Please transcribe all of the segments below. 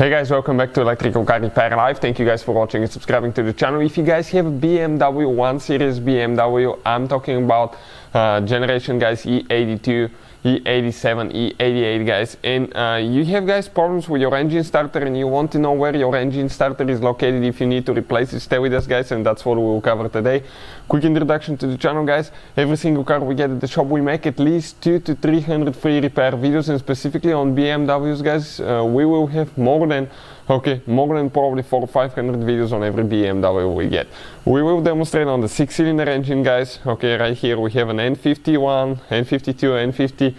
Hey guys, welcome back to Electrical Car Repair Live. Thank you guys for watching and subscribing to the channel. If you guys have a BMW 1 Series BMW, I'm talking about generation guys E82, E87, E88 guys, and you have guys problems with your engine starter and you want to know where your engine starter is located. If you need to replace it, stay with us guys, and that's what we will cover today. Quick introduction to the channel guys. Every single car we get at the shop, we make at least 200 to 300 free repair videos, and specifically on BMWs guys, we will have more than probably 400 or 500 videos on every BMW we get. We will demonstrate on the 6-cylinder engine guys. Okay, right here we have an N51, N52, N53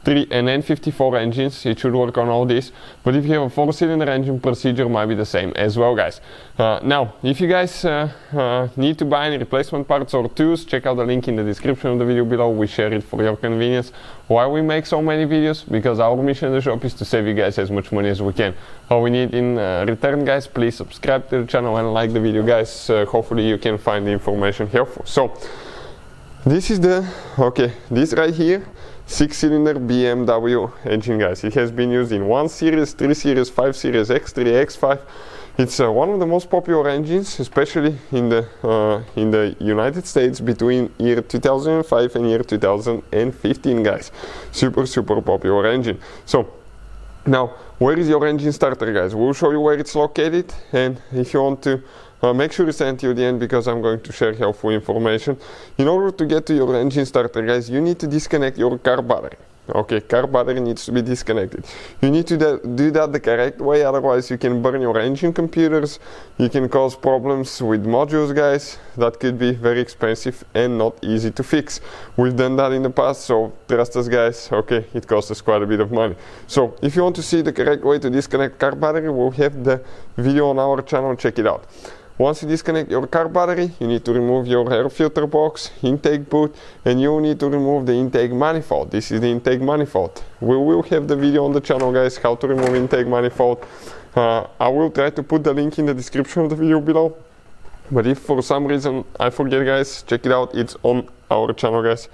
and N54 engines. It should work on all this, but if you have a 4-cylinder engine, procedure might be the same as well guys. Now if you guys need to buy any replacement parts or tools, check out the link in the description of the video below. We share it for your convenience. Why we make so many videos? Because our mission in the shop is to save you guys as much money as we can. All we need in return guys, please subscribe to the channel and like the video guys. Hopefully you can find the information helpful. So this is the this right here, 6-cylinder BMW engine guys. It has been used in 1 Series, 3 Series, 5 Series, X3, X5. It's one of the most popular engines, especially in the United States between year 2005 and year 2015 guys. Super popular engine. So now, where is your engine starter guys? We'll show you where it's located, and if you want to make sure you stay until the end, because I'm going to share helpful information. In order to get to your engine starter guys, you need to disconnect your car battery. Okay, car battery needs to be disconnected. You need to do that the correct way, otherwise you can burn your engine computers, you can cause problems with modules guys. That could be very expensive and not easy to fix. We've done that in the past, so trust us guys, okay, it costs us quite a bit of money. So if you want to see the correct way to disconnect car battery, we'll have the video on our channel, check it out. Once you disconnect your car battery, you need to remove your air filter box, intake boot, and you need to remove the intake manifold. This is the intake manifold. We will have the video on the channel guys, how to remove intake manifold. I will try to put the link in the description of the video below, but if for some reason I forget guys, check it out, it's on our channel guys.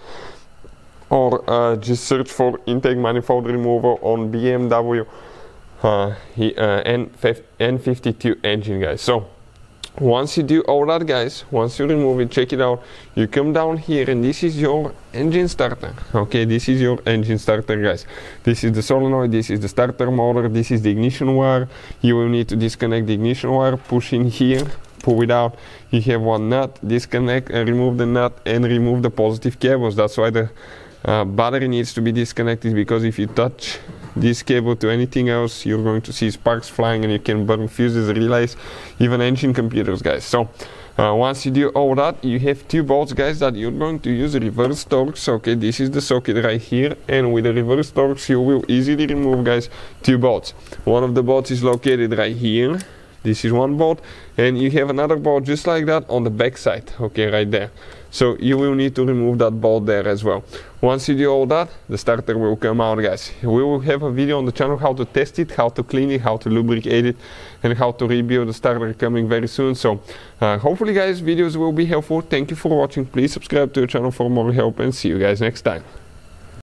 Or just search for intake manifold remover on BMW N52 engine guys. So once you do all that guys, once you remove it, check it out, you come down here and this is your engine starter. Okay, this is your engine starter guys. This is the solenoid, this is the starter motor, this is the ignition wire. You will need to disconnect the ignition wire, push in here, pull it out. You have one nut, disconnect and remove the nut and remove the positive cables. That's why the battery needs to be disconnected, because if you touch this cable to anything else, you're going to see sparks flying and you can burn fuses, relays, even engine computers guys. So once you do all that, you have 2 bolts guys that you're going to use reverse torques. Okay, this is the socket right here, and with the reverse torques you will easily remove guys 2 bolts. One of the bolts is located right here. This is one bolt, and you have another bolt just like that on the back side, okay, right there. So you will need to remove that bolt there as well. Once you do all that, the starter will come out guys. We will have a video on the channel how to test it, how to clean it, how to lubricate it, and how to rebuild the starter coming very soon. So hopefully guys, videos will be helpful. Thank you for watching. Please subscribe to the channel for more help, and see you guys next time.